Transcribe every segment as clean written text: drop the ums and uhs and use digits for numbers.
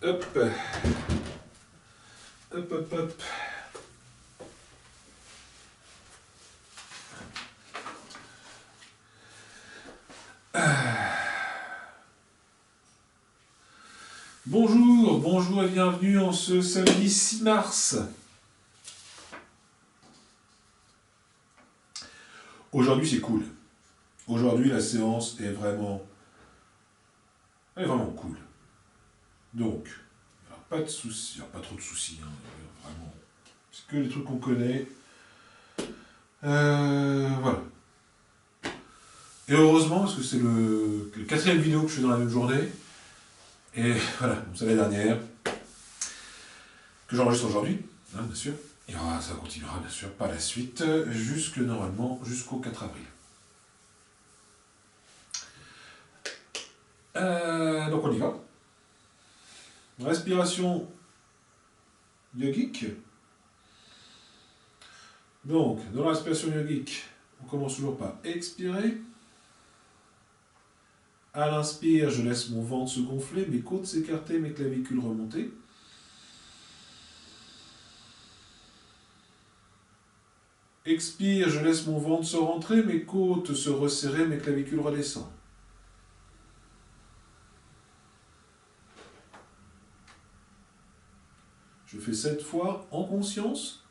Hop. Hop, hop, hop. Bonjour, bonjour et bienvenue en ce samedi 6 mars. Aujourd'hui c'est cool. Aujourd'hui la séance est vraiment cool. Donc, alors, pas de soucis, pas trop de soucis, hein, vraiment. C'est que les trucs qu'on connaît. Voilà. Et heureusement, parce que c'est le 4e vidéo que je fais dans la même journée. Et voilà, c'est la dernière que j'enregistre aujourd'hui, hein, bien sûr. Et ça continuera bien sûr par la suite, normalement jusqu'au 4 avril. Donc on y va. Respiration yogique. Donc, dans la respiration yogique, on commence toujours par expirer. À l'inspire, je laisse mon ventre se gonfler, mes côtes s'écarter, mes clavicules remonter. Expire, je laisse mon ventre se rentrer, mes côtes se resserrer, mes clavicules redescendent. Je fais 7 fois en conscience.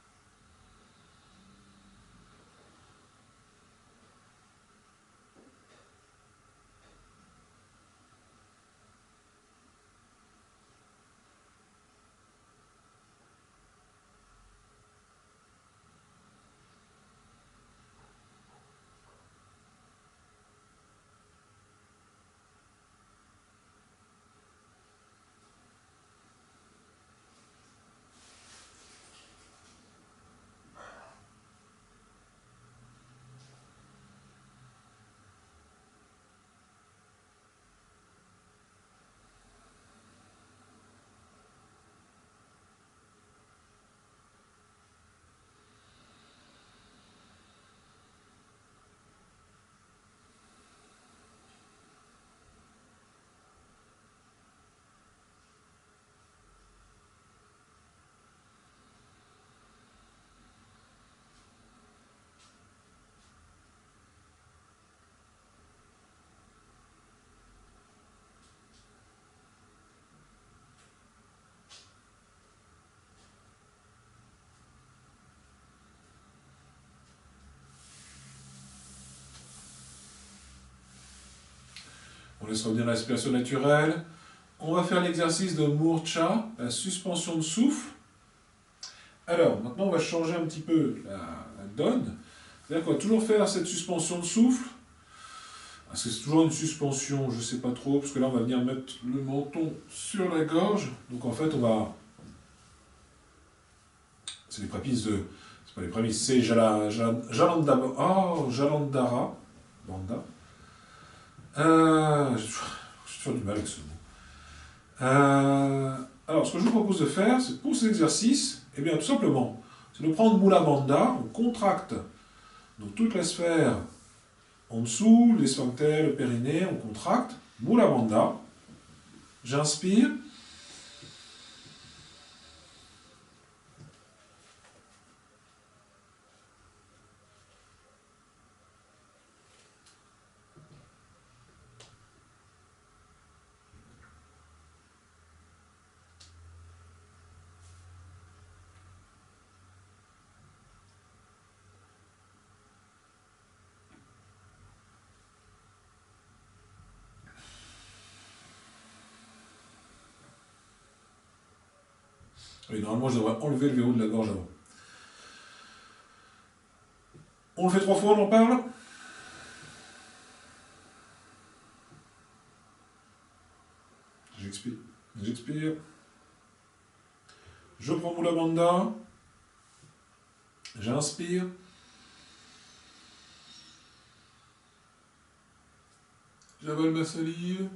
On laisse revenir la respiration naturelle. On va faire l'exercice de Murcha, la suspension de souffle. Alors, maintenant, on va changer un petit peu la donne. C'est-à-dire qu'on va toujours faire cette suspension de souffle. Parce que c'est toujours une suspension, je ne sais pas trop, parce que là, on va venir mettre le menton sur la gorge. Donc, en fait, on va... C'est les prémices de... C'est pas les prémices, c'est Jalandhara. Oh, Jalandhara. Bandha. J'ai toujours du mal avec ce mot. Alors, ce que je vous propose de faire, c'est pour cet exercice, eh bien, tout simplement, c'est de prendre Mula Bandha, on contracte donc toute la sphère en dessous, les sphincters, le périnée, on contracte, Mula Bandha, j'inspire, et normalement je devrais enlever le verrou de la gorge avant. On le fait 3 fois, on en parle. J'expire. Je prends Mula Bandha. J'inspire. J'avale ma salive.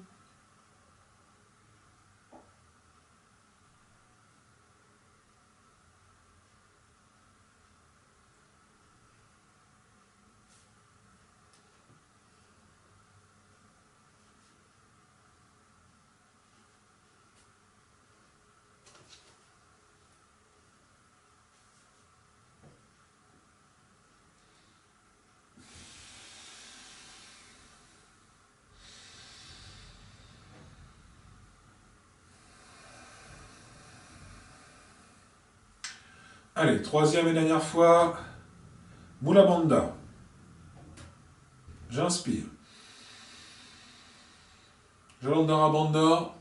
Allez, troisième et dernière fois. Mula Bandha. J'inspire. Jalandhara Bandha.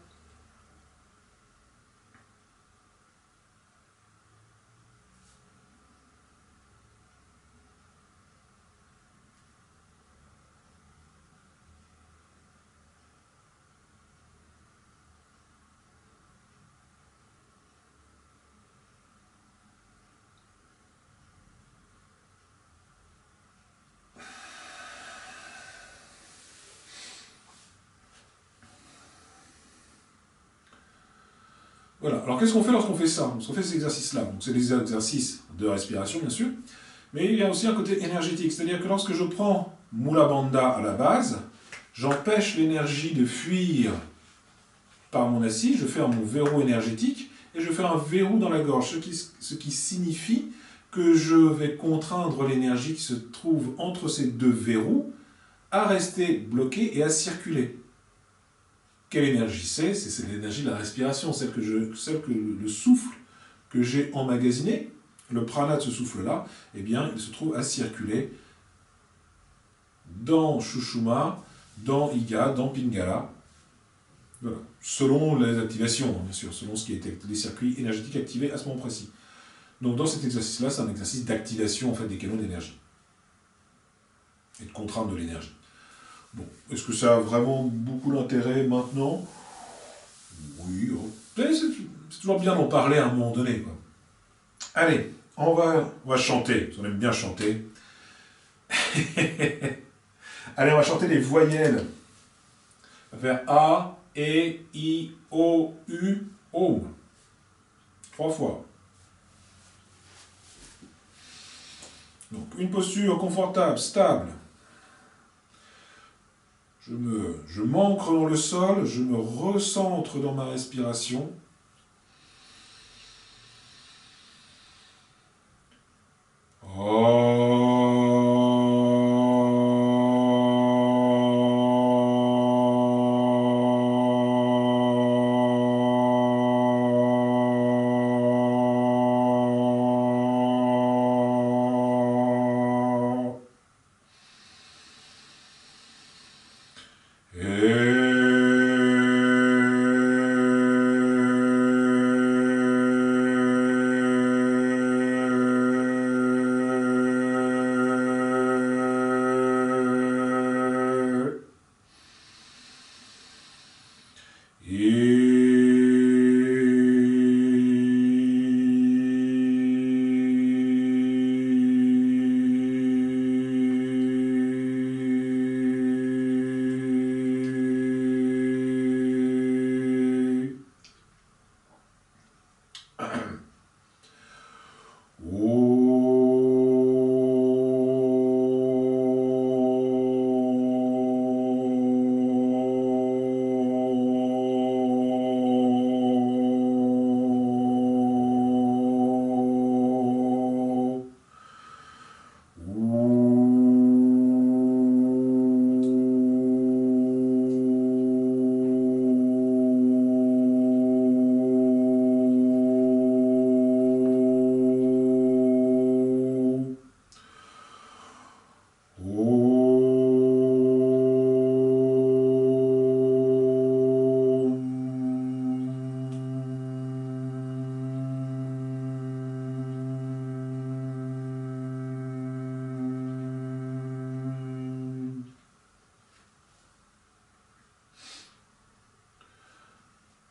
Voilà, alors qu'est-ce qu'on fait lorsqu'on fait ça? Lorsqu'on fait ces exercices-là, donc c'est des exercices de respiration bien sûr, mais il y a aussi un côté énergétique, c'est-à-dire que lorsque je prends Mula Bandha à la base, j'empêche l'énergie de fuir par mon assis, je fais mon verrou énergétique, et je fais un verrou dans la gorge, ce qui signifie que je vais contraindre l'énergie qui se trouve entre ces deux verrous à rester bloquée et à circuler. Quelle énergie c'est? C'est l'énergie de la respiration, celle que le souffle que j'ai emmagasiné, le prana de ce souffle-là, eh bien, il se trouve à circuler dans Shushuma, dans Iga, dans Pingala, voilà. Selon les activations, bien sûr, selon ce qui était les circuits énergétiques activés à ce moment précis. Donc dans cet exercice-là, c'est un exercice d'activation en fait, des canaux d'énergie et de contrainte de l'énergie. Bon, est-ce que ça a vraiment beaucoup d'intérêt maintenant? Oui, c'est toujours bien d'en parler à un moment donné, quoi. Allez, on va chanter, on aime bien chanter. Allez, on va chanter les voyelles. On va faire A, E, I, O, U, O. 3 fois. Donc, une posture confortable, stable. Je m'ancre dans le sol, je me recentre dans ma respiration.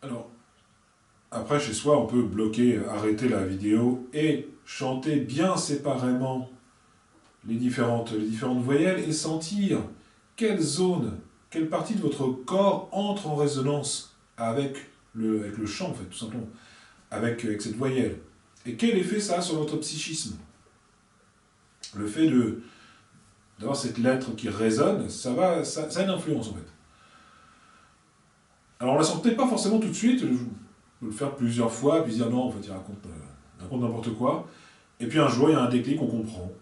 Alors, après, chez soi, on peut bloquer, arrêter la vidéo et chanter bien séparément les différentes voyelles et sentir quelle zone, quelle partie de votre corps entre en résonance avec le chant, en fait, tout simplement, avec cette voyelle. Et quel effet ça a sur votre psychisme? Le fait d'avoir cette lettre qui résonne, ça a une influence, en fait. Alors, on la sent peut-être pas forcément tout de suite, je peux le faire plusieurs fois, puis dire non, en fait, il raconte n'importe quoi. Et puis un jour, il y a un déclic, on comprend.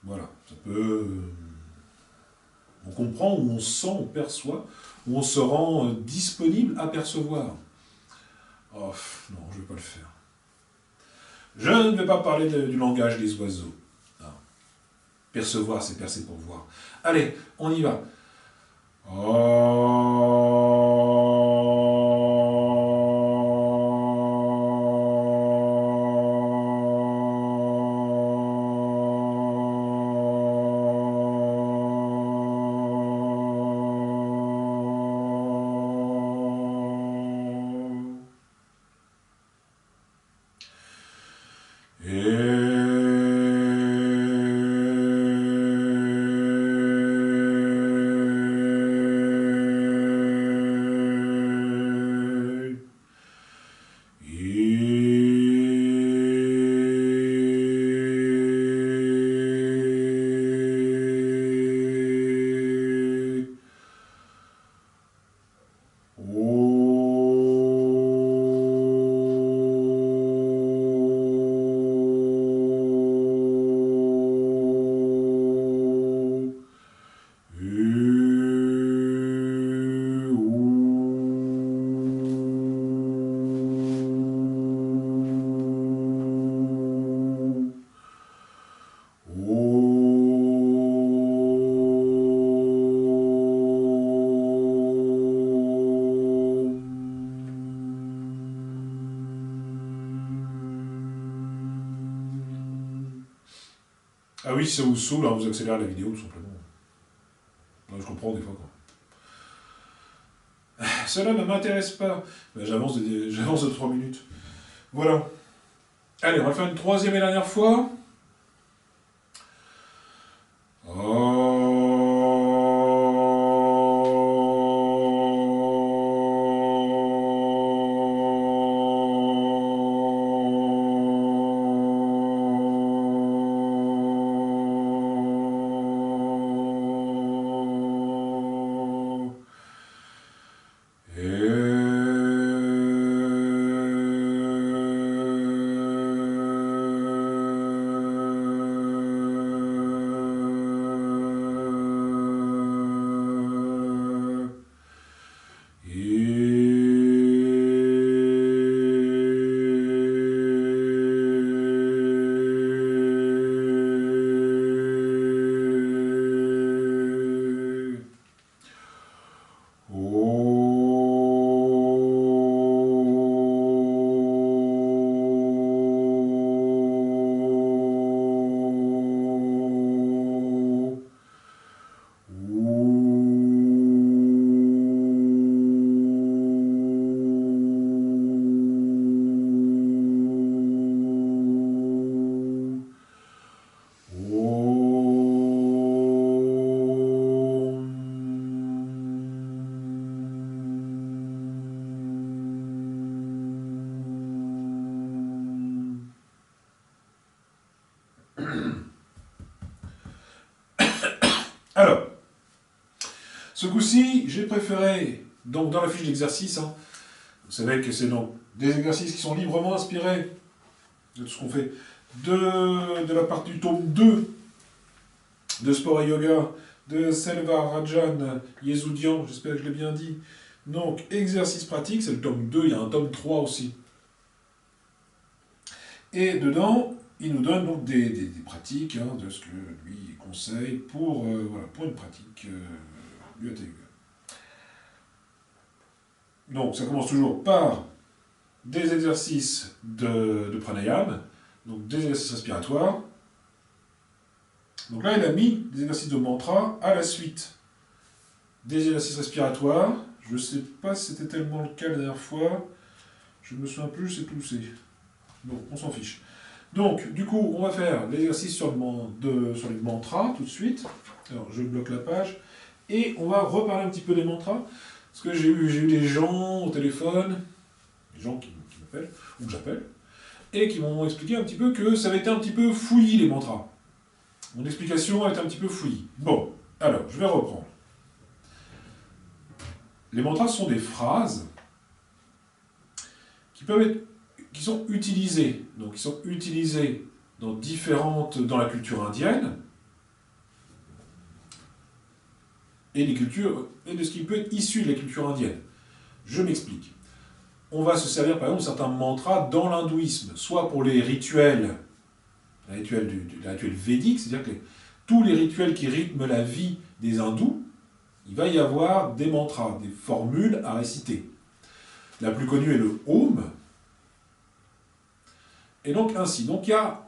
Voilà, ça peut... On comprend, ou on sent, on perçoit, ou on se rend disponible à percevoir. Oh, non, je ne vais pas le faire. Je ne vais pas parler du langage des oiseaux. Non. Percevoir, c'est percer pour voir. Allez, on y va. Ah oui, si ça vous saoule, hein, vous accélérez la vidéo tout simplement. Ouais, je comprends des fois quoi. Cela ne m'intéresse pas. Ben, j'avance de 3 minutes. Voilà. Allez, on va faire une troisième et dernière fois. Alors, ce coup-ci, j'ai préféré, donc dans la fiche d'exercice, hein, vous savez que c'est donc des exercices qui sont librement inspirés de ce qu'on fait de la partie du tome 2 de Sport et Yoga de Selva Rajan Yezoudian, j'espère que je l'ai bien dit. Donc, exercice pratique, c'est le tome 2, il y a un tome 3 aussi. Et dedans, il nous donne donc des pratiques, hein, de ce que lui conseille pour, voilà, pour une pratique du Hatha Yoga. Donc, ça commence toujours par des exercices de pranayama, donc des exercices respiratoires. Donc là, il a mis des exercices de mantra à la suite des exercices respiratoires. Je ne sais pas si c'était tellement le cas la dernière fois. Je me souviens plus, c'est tout, c'est... Bon, on s'en fiche. Donc, du coup, on va faire l'exercice sur les mantras tout de suite. Alors, je bloque la page. Et on va reparler un petit peu des mantras. Parce que j'ai eu des gens au téléphone, des gens qui m'appellent, ou que j'appelle, et qui m'ont expliqué un petit peu que ça avait été un petit peu fouillis, les mantras. Mon explication a été un petit peu fouillie. Bon, alors, je vais reprendre. Les mantras sont des phrases qui sont utilisées. Donc, qui sont utilisées dans la culture indienne, et de ce qui peut être issu de la culture indienne. Je m'explique. on va se servir par exemple de certains mantras dans l'hindouisme, soit pour les rituels, les rituels védiques, c'est-à-dire que tous les rituels qui rythment la vie des hindous, il va y avoir des mantras, des formules à réciter. La plus connue est le Om. Et donc ainsi, donc il y a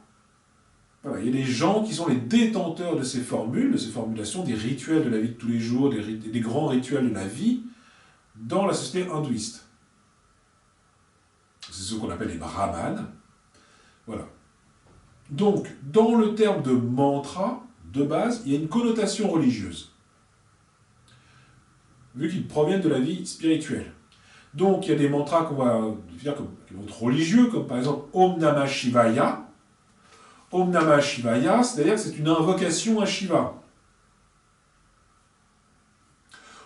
des gens qui sont les détenteurs de ces formules, de ces formulations, des rituels de la vie de tous les jours, des grands rituels de la vie dans la société hindouiste. C'est ce qu'on appelle les brahmanes. Voilà. Donc, dans le terme de mantra, de base, il y a une connotation religieuse, vu qu'ils proviennent de la vie spirituelle. Donc, il y a des mantras qu'on va dire qui vont être religieux, comme par exemple Om Namah Shivaya. Om Namah Shivaya, c'est-à-dire que c'est une invocation à Shiva.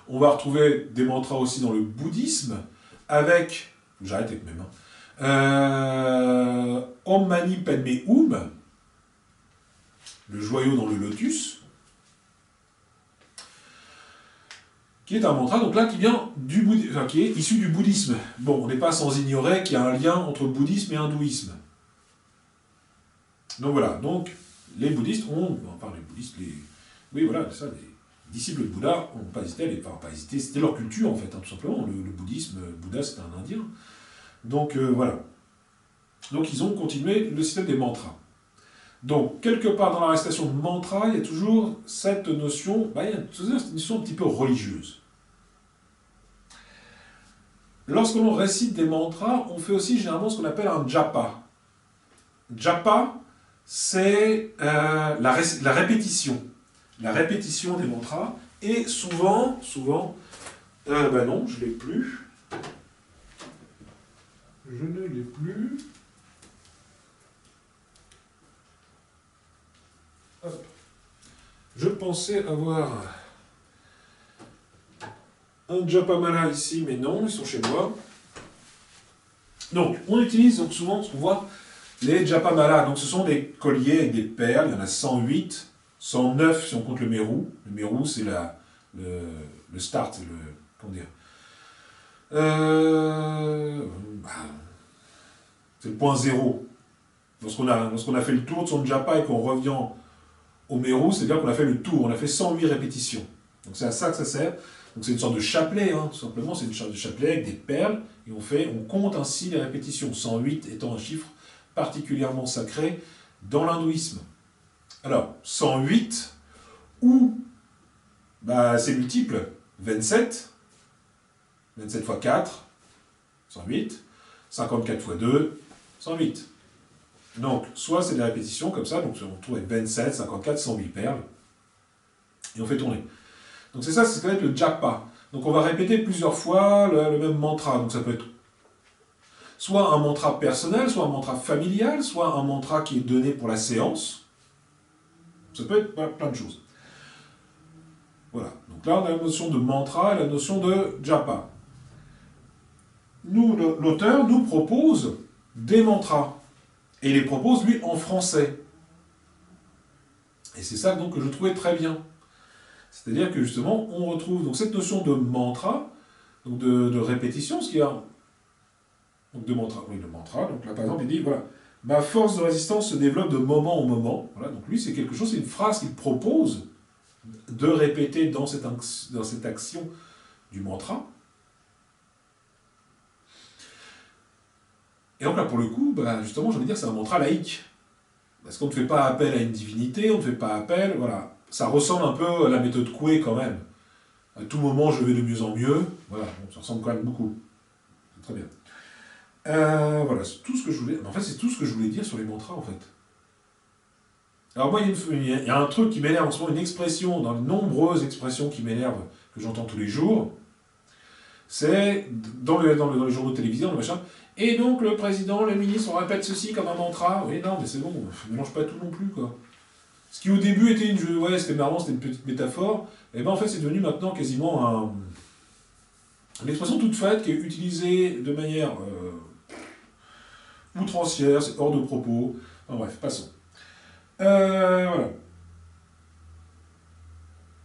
On va retrouver des mantras aussi dans le bouddhisme, avec, j'arrête avec mes mains, Om Mani Padme Hum, le joyau dans le lotus, qui est un mantra, donc là, qui vient du bouddhisme, enfin, qui est issu du bouddhisme. Bon, on n'est pas sans ignorer qu'il y a un lien entre bouddhisme et hindouisme. Donc voilà, donc les bouddhistes ont, enfin les bouddhistes, oui voilà, ça, les disciples de Bouddha n'ont pas hésité, pas hésité, c'était leur culture en fait, hein, tout simplement. Le bouddhisme, Bouddha c'était un indien. Donc voilà. Donc ils ont continué le système des mantras. Donc, quelque part dans la récitation de mantra, il y a toujours cette notion, il y a une notion un petit peu religieuse. Lorsque l'on récite des mantras, on fait aussi généralement ce qu'on appelle un japa. Japa, c'est la répétition. La répétition des mantras. Et souvent, non, je ne l'ai plus. Je ne l'ai plus. Hop. Je pensais avoir un japamala ici, mais non, ils sont chez moi. Donc, on utilise donc souvent ce qu'on voit, les japamala. Donc, ce sont des colliers avec des perles, il y en a 108, 109 si on compte le mérou. Le mérou, c'est le start, c'est le. Comment dire c'est le point zéro. Lorsqu'on a fait le tour de son japa et qu'on revient au mérou, c'est-à-dire qu'on a fait le tour, on a fait 108 répétitions. Donc c'est à ça que ça sert. Donc c'est une sorte de chapelet, hein, tout simplement, c'est une sorte de chapelet avec des perles, et on compte ainsi les répétitions, 108 étant un chiffre particulièrement sacré dans l'hindouisme. Alors, 108, ou, c'est multiple, 27, 27 fois 4, 108, 54 fois 2, 108. Donc, soit c'est des répétitions comme ça, donc on trouve 27, 54, 108 perles, et on fait tourner. Donc c'est ça, c'est ce qu'on appelle le japa. Donc on va répéter plusieurs fois le même mantra. Donc ça peut être soit un mantra personnel, soit un mantra familial, soit un mantra qui est donné pour la séance. Ça peut être plein de choses. Voilà. Donc là, on a la notion de mantra et la notion de japa. L'auteur nous propose des mantras. Et il les propose, lui, en français. Et c'est ça donc que je trouvais très bien. C'est-à-dire que justement, on retrouve donc cette notion de mantra, donc de répétition, ce qui a. Donc de mantra, oui, le mantra. Donc là, par exemple, il dit voilà, ma force de résistance se développe de moment en moment. Voilà, donc lui, c'est quelque chose, c'est une phrase qu'il propose de répéter dans cette action du mantra. Et donc là, pour le coup, justement, j'ai envie de dire, c'est un mantra laïque. Parce qu'on ne fait pas appel à une divinité, on ne fait pas appel, voilà. Ça ressemble un peu à la méthode Coué quand même. À tout moment, je vais de mieux en mieux. Voilà, bon, ça ressemble quand même beaucoup. C'est très bien. Voilà, c'est tout ce que je voulais. En fait, c'est tout ce que je voulais dire sur les mantras, en fait. Alors moi, il y a un truc qui m'énerve en ce moment, une expression, dans les nombreuses expressions qui m'énervent, que j'entends tous les jours, c'est dans les journaux télévisés, dans le machin. Et donc le président, le ministre, on répète ceci comme un mantra. Oui, non, mais c'est bon, ne mélange pas tout non plus, quoi. Ce qui au début était c'était marrant, c'était une petite métaphore, et en fait c'est devenu maintenant quasiment une expression toute faite qui est utilisée de manière outrancière, c'est hors de propos. Enfin bref, passons. Voilà.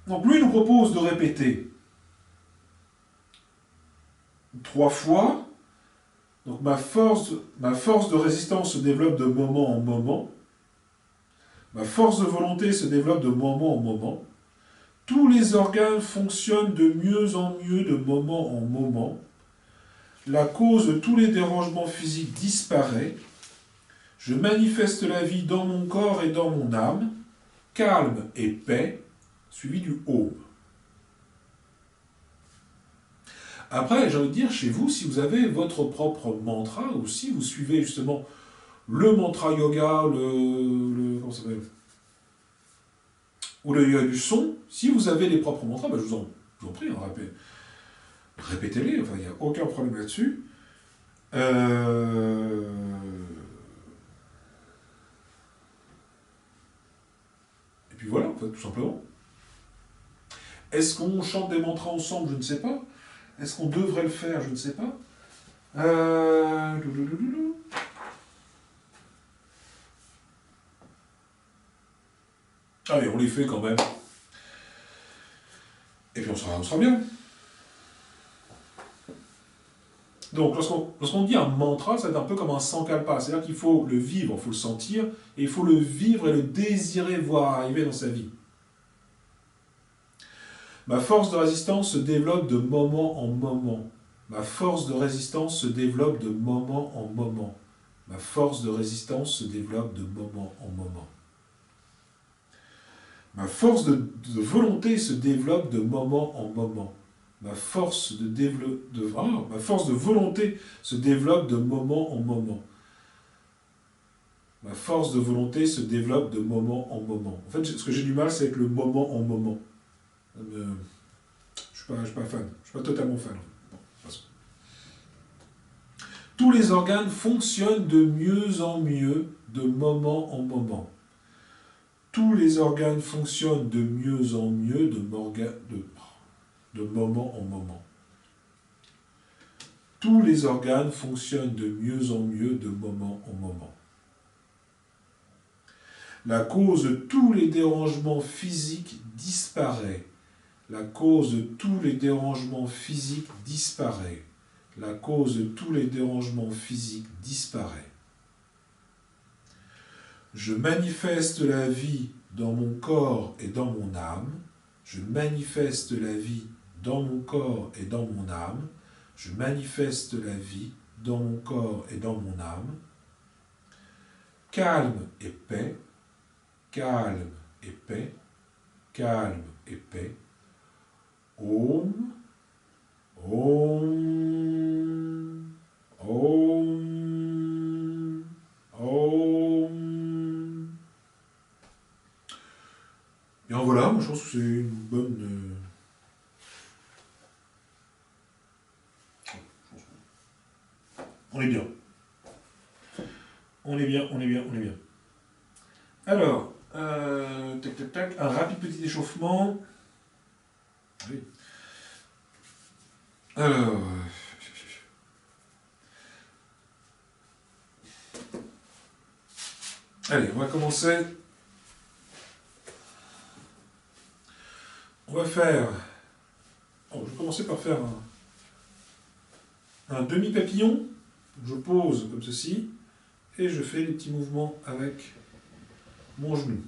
Donc lui nous propose de répéter 3 fois Donc ma force de résistance se développe de moment en moment. Ma force de volonté se développe de moment en moment. Tous les organes fonctionnent de mieux en mieux de moment en moment. La cause de tous les dérangements physiques disparaît. Je manifeste la vie dans mon corps et dans mon âme. Calme et paix, suivi du Om. Après, j'ai envie de dire, chez vous, si vous avez votre propre mantra, ou si vous suivez justement le mantra yoga, comment ça s'appelle, ou le yoga du son, si vous avez les propres mantras, ben je vous en prie, répétez-les, enfin, il n'y a aucun problème là-dessus. Et puis voilà, en fait, tout simplement. Est-ce qu'on chante des mantras ensemble? Je ne sais pas. Est-ce qu'on devrait le faire? Je ne sais pas. Allez, on les fait quand même. Et puis on sera bien. Donc, lorsqu'on dit un mantra, c'est un peu comme un sankalpa. C'est-à-dire qu'il faut le vivre, il faut le sentir, et il faut le vivre et le désirer voir arriver dans sa vie. Ma force de résistance se développe de moment en moment. Ma force de résistance se développe de moment en moment. Ma force de résistance se développe de moment en moment. Ma force de volonté se développe de moment en moment. Ma force ma force de volonté se développe de moment en moment. Ma force de volonté se développe de moment en moment. En fait, ce que j'ai du mal, c'est avec le moment en moment. Je ne suis pas fan. Je suis pas totalement fan. Bon, tous les organes fonctionnent de mieux en mieux, de moment en moment. Tous les organes fonctionnent de mieux en mieux, de moment en moment. Tous les organes fonctionnent de mieux en mieux, de moment en moment. La cause de tous les dérangements physiques disparaît. La cause de tous les dérangements physiques disparaît. La cause de tous les dérangements physiques disparaît. Je manifeste la vie dans mon corps et dans mon âme. Je manifeste la vie dans mon corps et dans mon âme. Je manifeste la vie dans mon corps et dans mon âme. Calme et paix. Calme et paix. Calme et paix. Om. Om. Om. Om. Bien voilà, moi je pense que c'est une bonne... On est bien. On est bien. Alors, tac, un rapide petit échauffement. Oui. Alors... Allez, on va commencer. On va faire... je vais commencer par faire un demi-papillon. Je pose comme ceci. Et je fais les petits mouvements avec mon genou.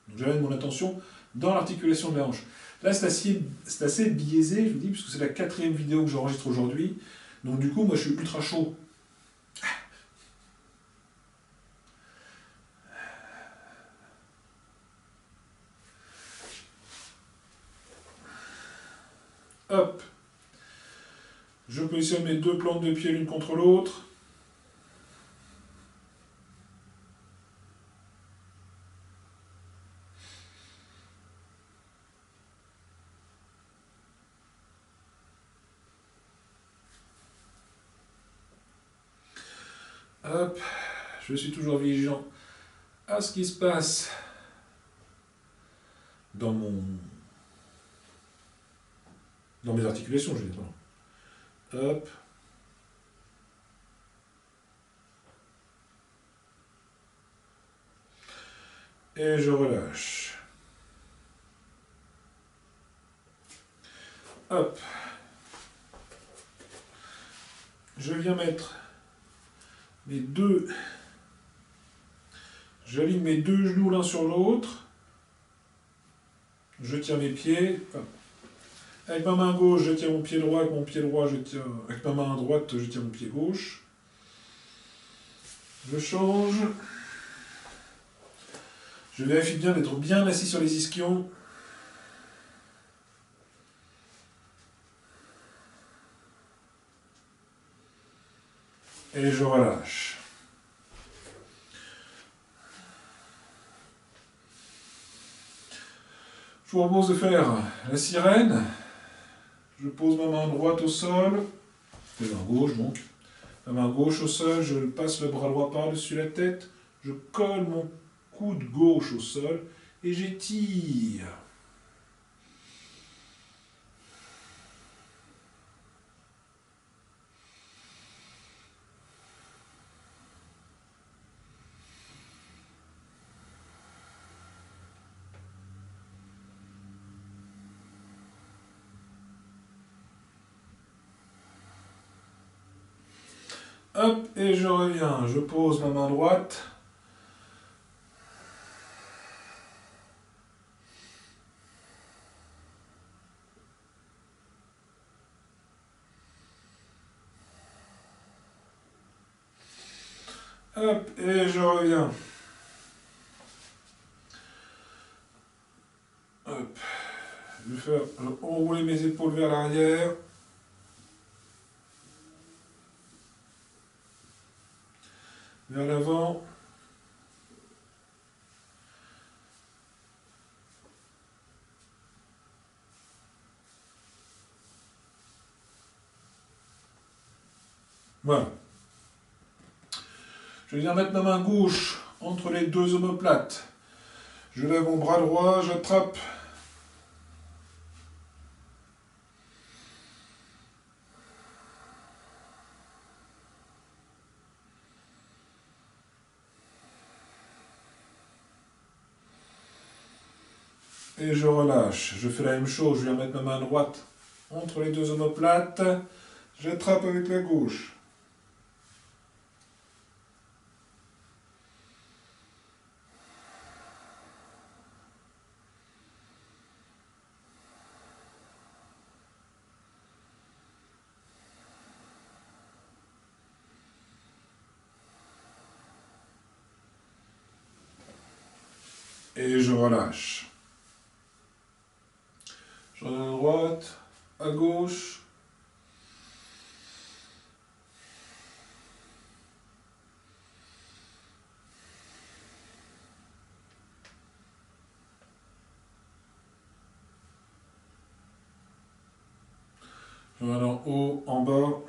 Donc j'amène mon attention dans l'articulation de la hanche. Là, c'est assez biaisé, je vous dis, puisque c'est la 4e vidéo que j'enregistre aujourd'hui. Donc du coup, moi, je suis ultra chaud. Hop. Je positionne mes 2 plantes de pied l'une contre l'autre. Hop, je suis toujours vigilant à ce qui se passe dans mon Dans mes articulations, je veux dire. Hop. Et je relâche. Hop. Je viens mettre mes deux... J'aligne mes deux genoux l'un sur l'autre. Je tiens mes pieds. Hop. Avec ma main gauche, je tiens mon pied droit. Avec mon pied droit, je tiens... Avec ma main droite, je tiens mon pied gauche. Je change. Je vérifie bien d'être bien assis sur les ischions. Et je relâche. Je vous propose de faire la sirène. Je pose ma main droite au sol. Ma main gauche donc. Ma main gauche au sol, je passe le bras droit par-dessus la tête. Je colle mon coude gauche au sol et j'étire. Hop, et je reviens. Je pose ma main droite. Hop, et je reviens. Hop. Je vais faire enrouler mes épaules vers l'arrière. Vers l'avant. Voilà. Je viens mettre ma main gauche entre les deux omoplates. Je lève mon bras droit, j'attrape. Et je relâche. Je fais la même chose, je viens mettre ma main droite entre les deux omoplates. J'attrape avec la gauche. Et je relâche. Je reviens à droite, à gauche. Je reviens en haut, en bas.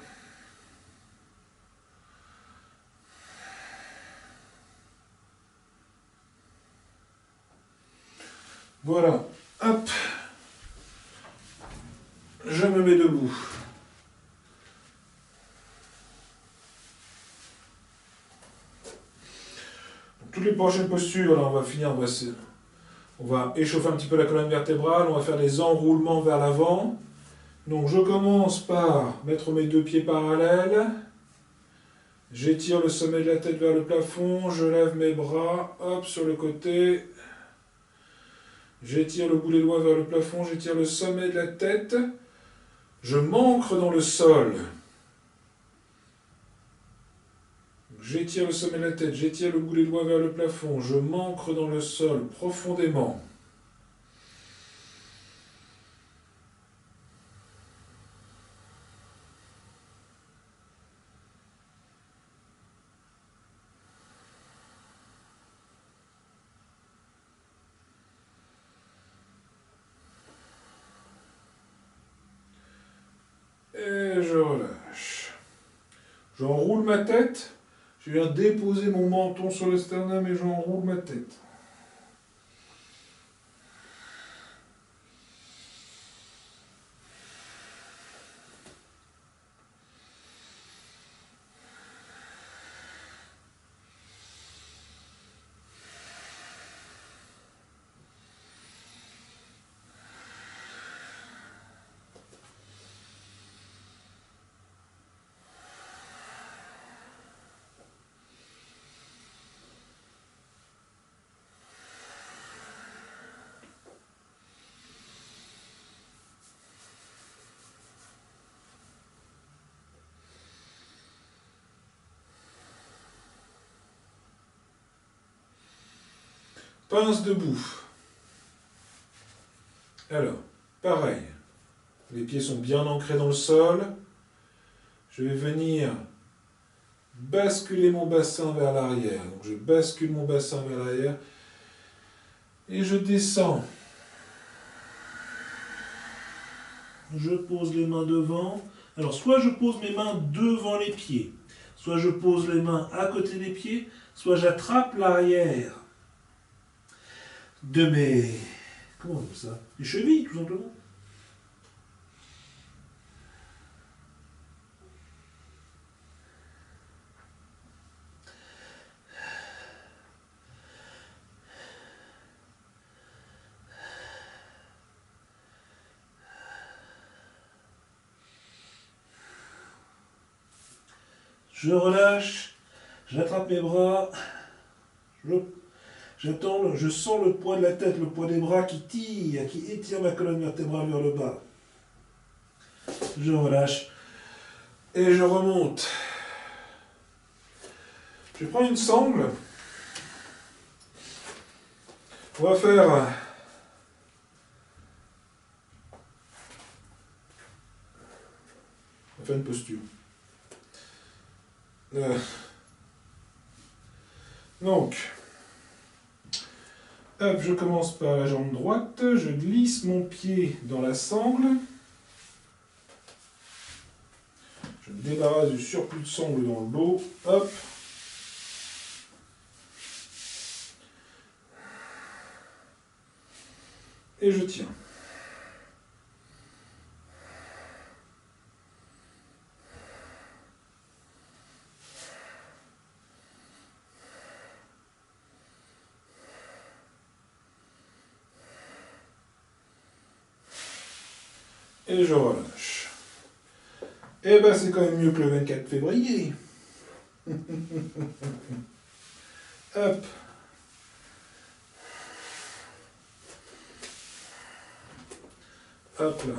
Voilà. Hop. Je me mets debout. Donc, toutes les prochaines postures, là, on va finir, on va échauffer un petit peu la colonne vertébrale, on va faire des enroulements vers l'avant. Donc je commence par mettre mes deux pieds parallèles. J'étire le sommet de la tête vers le plafond, je lève mes bras, hop, sur le côté. J'étire le bout des doigts vers le plafond, j'étire le sommet de la tête. Je m'ancre dans le sol. J'étire le sommet de la tête, j'étire le bout des doigts vers le plafond, je m'ancre dans le sol profondément. Et je relâche. J'enroule ma tête. Je viens déposer mon menton sur le sternum et j'enroule ma tête. Pince debout. Alors, pareil. Les pieds sont bien ancrés dans le sol. Je vais venir basculer mon bassin vers l'arrière. Donc je bascule mon bassin vers l'arrière. Et je descends. Je pose les mains devant. Alors, soit je pose mes mains devant les pieds, soit je pose les mains à côté des pieds, soit j'attrape l'arrière de mes... Comment on appelle ça? Les chevilles, tout simplement. Je relâche, j'attrape mes bras, j'attends, je sens le poids de la tête, le poids des bras qui tire, qui étire ma colonne vertébrale vers le bas. Je relâche et je remonte. Je prends une sangle. On va faire une posture. Donc, hop, je commence par la jambe droite, je glisse mon pied dans la sangle, je me débarrasse du surplus de sangle dans le dos, hop, et je tiens. Et je relâche. Et ben c'est quand même mieux que le 24 février. Hop. Hop là.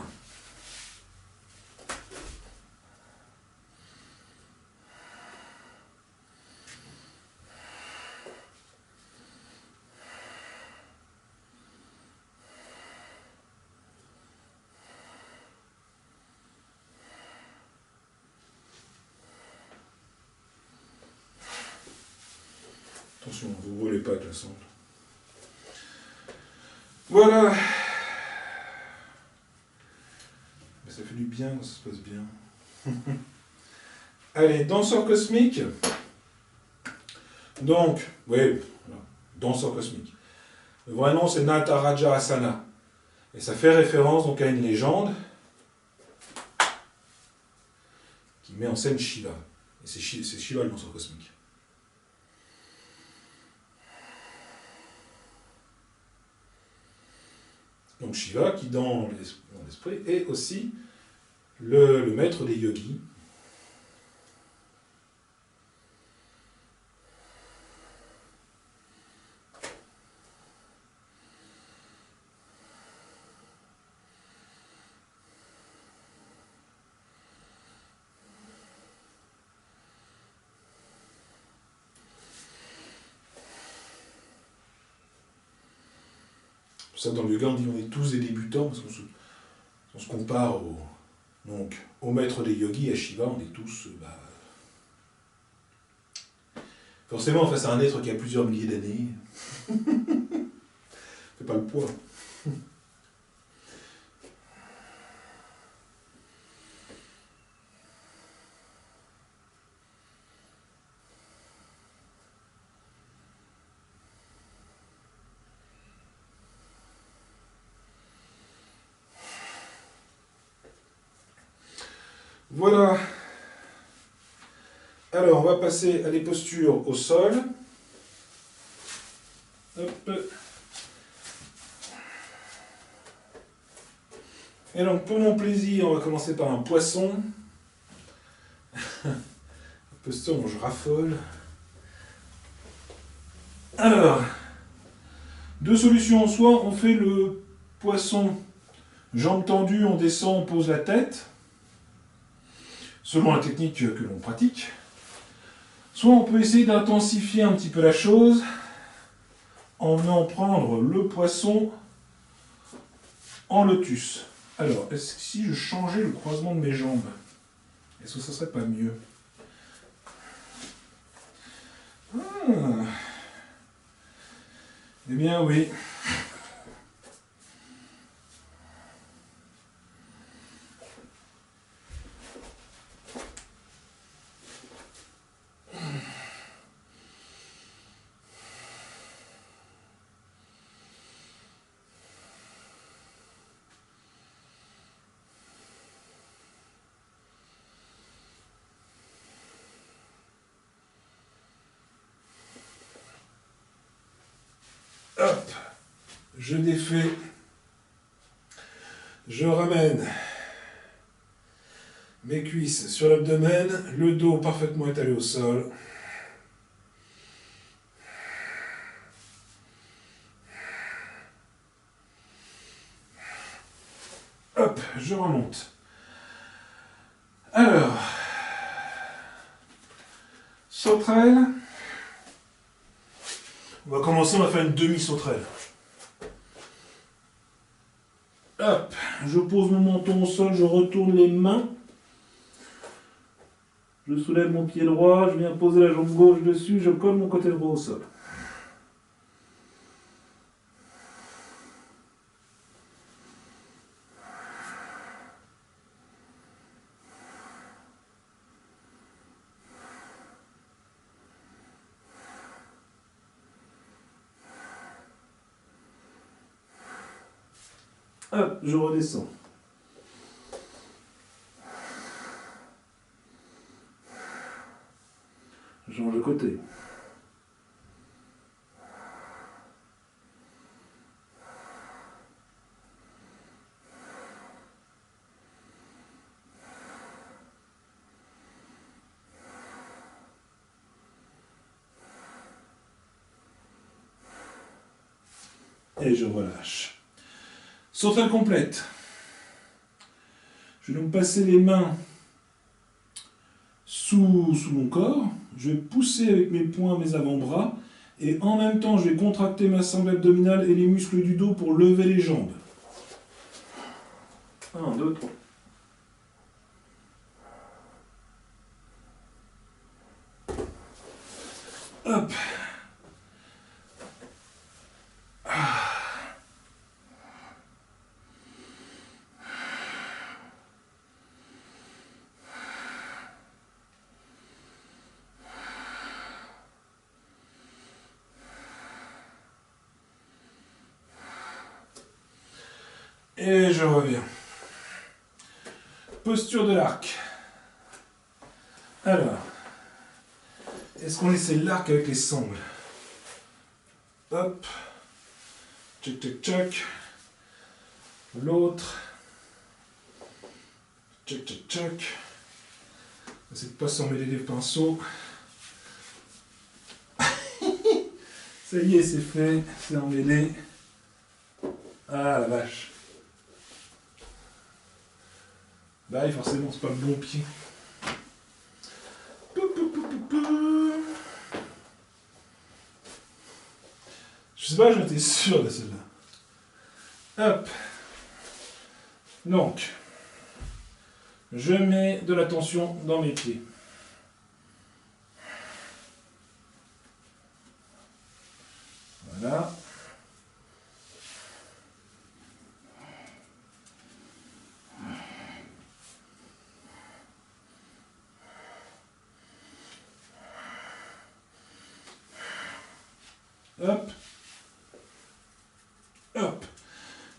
Attention, vous ne brûlez pas avec la sangle. Voilà. Mais ça fait du bien quand ça se passe bien. Allez, danseur cosmique. Donc, oui, voilà, danseur cosmique. Le vrai nom c'est Nataraja Asana. Et ça fait référence donc à une légende qui met en scène Shiva. Et c'est Shiva le danseur cosmique. Donc Shiva, qui dans l'esprit est aussi le maître des yogis. Pour ça, dans le yoga, on dit qu'on est tous des débutants, parce qu'on se compare au maître des yogis, à Shiva, on est tous... forcément, face à un être qui a plusieurs milliers d'années, c'est pas le poids. Voilà. Alors, on va passer à des postures au sol. Hop. Et donc, pour mon plaisir, on va commencer par un poisson. Un posture dont je raffole. Alors, deux solutions. Soit on fait le poisson, jambes tendues, on descend, on pose la tête, selon la technique que l'on pratique. Soit on peut essayer d'intensifier un petit peu la chose en venant prendre le poisson en lotus. Alors, est-ce que si je changeais le croisement de mes jambes, est-ce que ça serait pas mieux? Eh bien oui. Hop, je défais, je ramène mes cuisses sur l'abdomen, le dos parfaitement étalé au sol. Hop, je remonte. Alors, sauterelle. On va commencer, on va faire une demi-sauterelle. Hop, je pose mon menton au sol, je retourne les mains. Je soulève mon pied droit, je viens poser la jambe gauche dessus, je colle mon côté droit au sol. Hop, je redescends. Je change de côté. Et je relâche. Sauterelle complète. Je vais donc passer les mains sous mon corps. Je vais pousser avec mes poings mes avant-bras. Et en même temps, je vais contracter ma sangle abdominale et les muscles du dos pour lever les jambes. 1, 2, 3. Hop. Et je reviens. Posture de l'arc. Alors, est-ce qu'on essaie l'arc avec les sangles? Hop. Tchac, tchac, tchac. L'autre. Tchac, tchac, tchac. Essaye de pas s'emmêler les pinceaux. Ça y est, c'est fait. C'est emmêlé. Ah la vache. Bah oui, forcément, c'est pas le bon pied. Je sais pas, j'étais sûr de celle-là. Hop. Donc, je mets de la tension dans mes pieds. Voilà. Hop. Hop.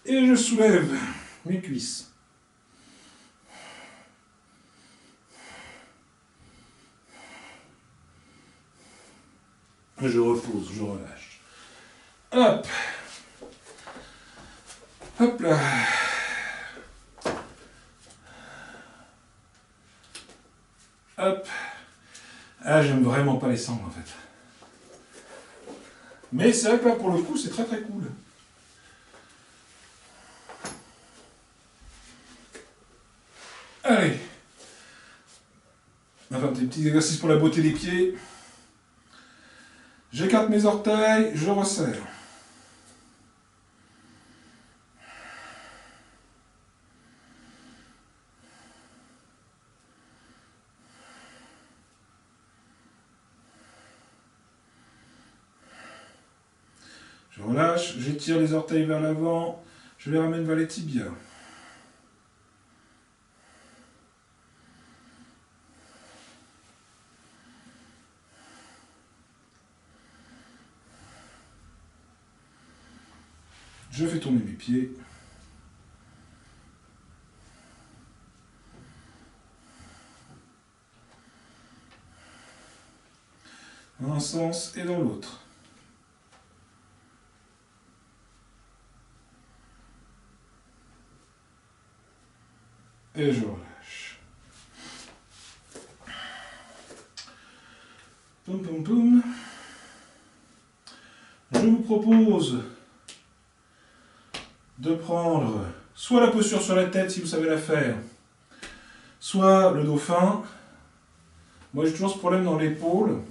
Et je soulève mes cuisses. Je repose, je relâche. Hop. Hop là. Hop. Ah, j'aime vraiment pas les sangles en fait. Mais c'est vrai que là, pour le coup, c'est très très cool. Allez. On va faire des petits exercices pour la beauté des pieds. J'écarte mes orteils, je resserre. Je relâche, j'étire les orteils vers l'avant, je les ramène vers les tibias. Je fais tourner mes pieds. Dans un sens et dans l'autre. Et je relâche. Poum poum poum. Je vous propose de prendre soit la posture sur la tête si vous savez la faire, soit le dauphin. Moi j'ai toujours ce problème dans l'épaule.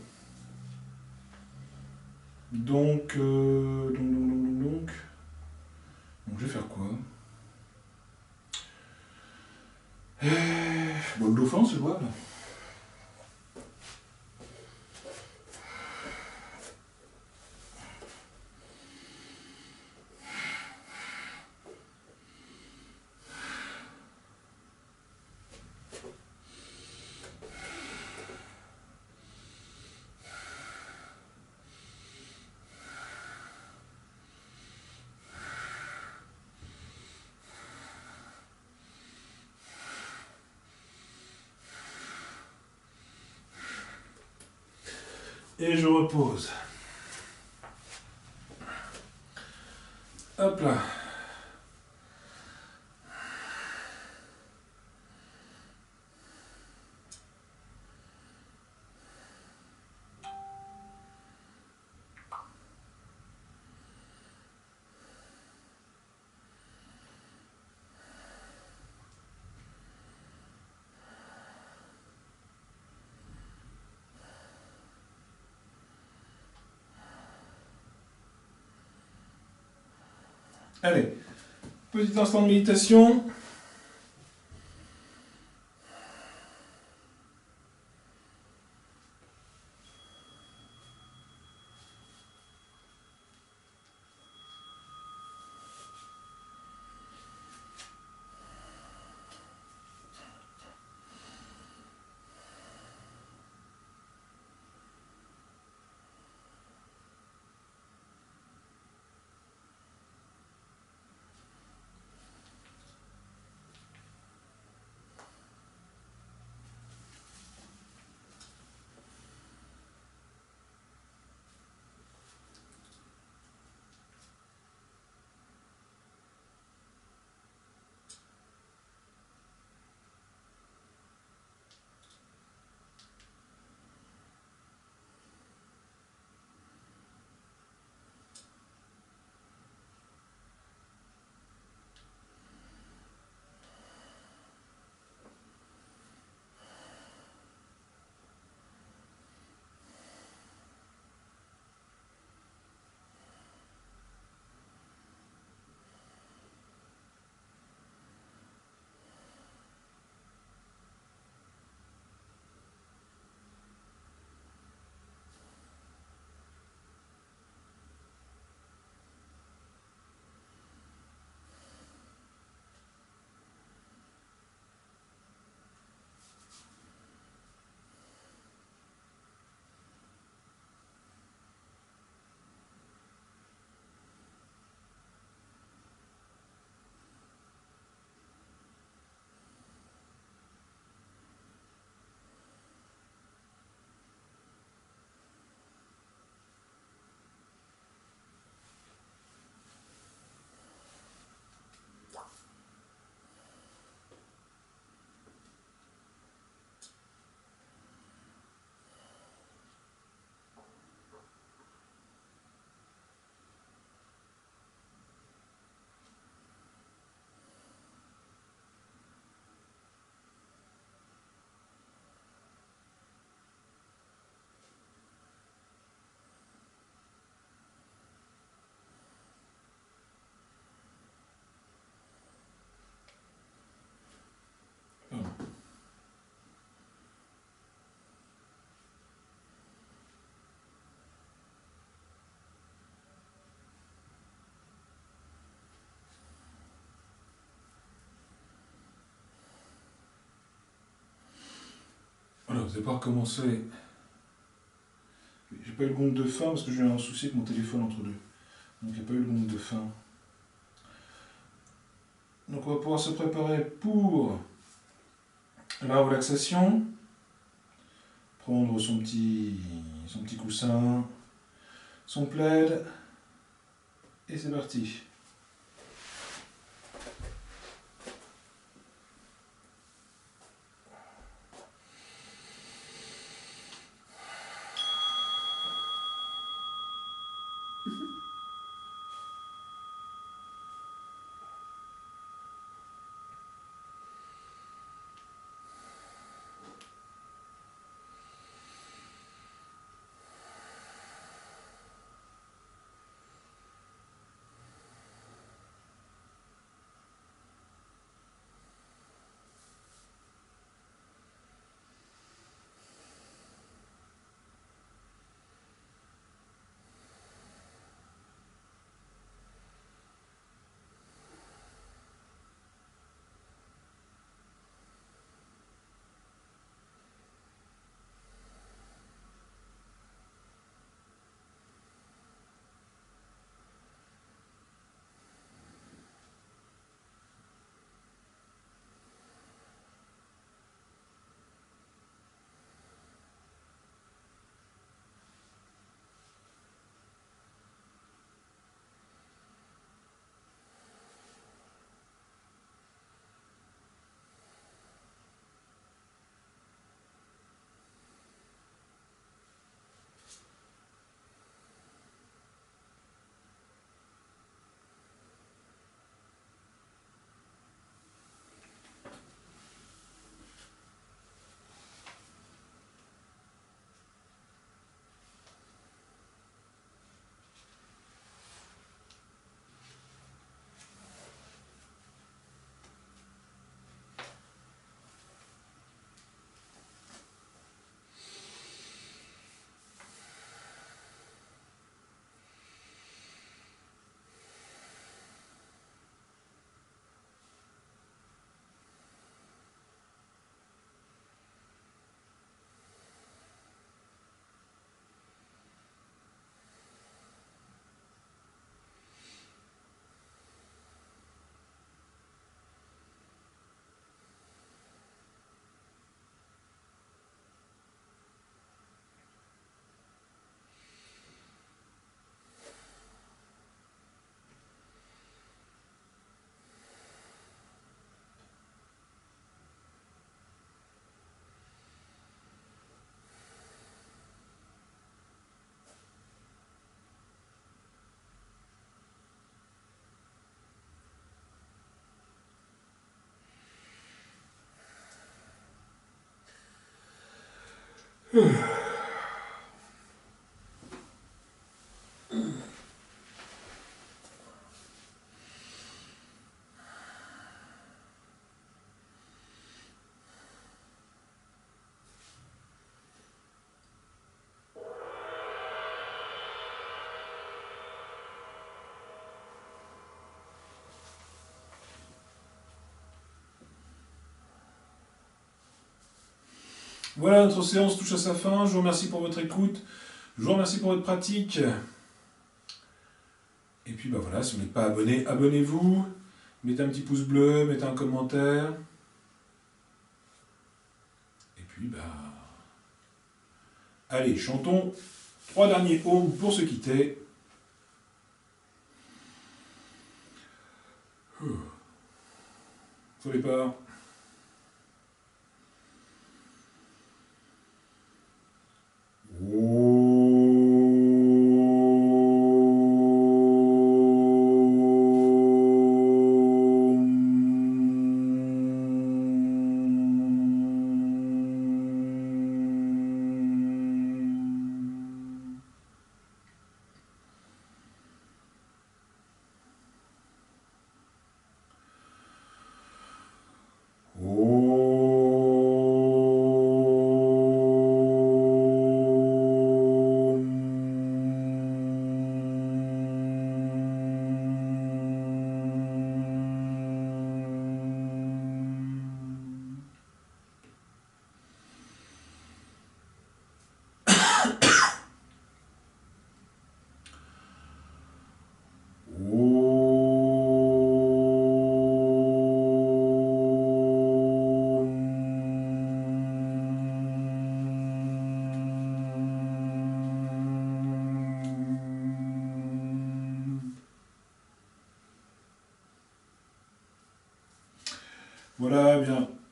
Donc je vais faire quoi? Bon, le dauphin c'est jouable. Et je repose. Hop là. Allez, petit instant de méditation. vous allez pouvoir commencer. J'ai pas eu le gong de fin parce que j'ai eu un souci avec mon téléphone entre deux. Donc il n'y a pas eu le gong de fin. Donc on va pouvoir se préparer pour la relaxation. Prendre son petit coussin, son plaid. Et c'est parti. Voilà, notre séance touche à sa fin. Je vous remercie pour votre écoute. Je vous remercie pour votre pratique. Et puis bah voilà, si vous n'êtes pas abonné, abonnez-vous. Mettez un petit pouce bleu, mettez un commentaire. Et puis bah... Allez, chantons 3 derniers ohms pour se quitter. Faut les pas.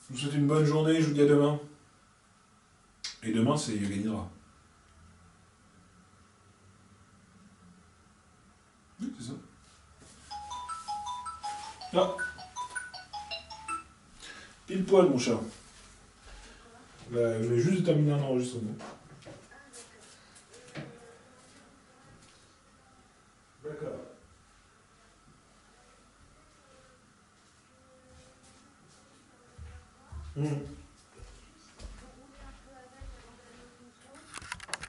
Je vous souhaite une bonne journée, je vous dis à demain. Et demain, c'est Yoga Nidra. Oui, c'est ça. Ah. Pile poil, mon chat. Bah, je vais juste terminer un enregistrement. D'accord. Mmh.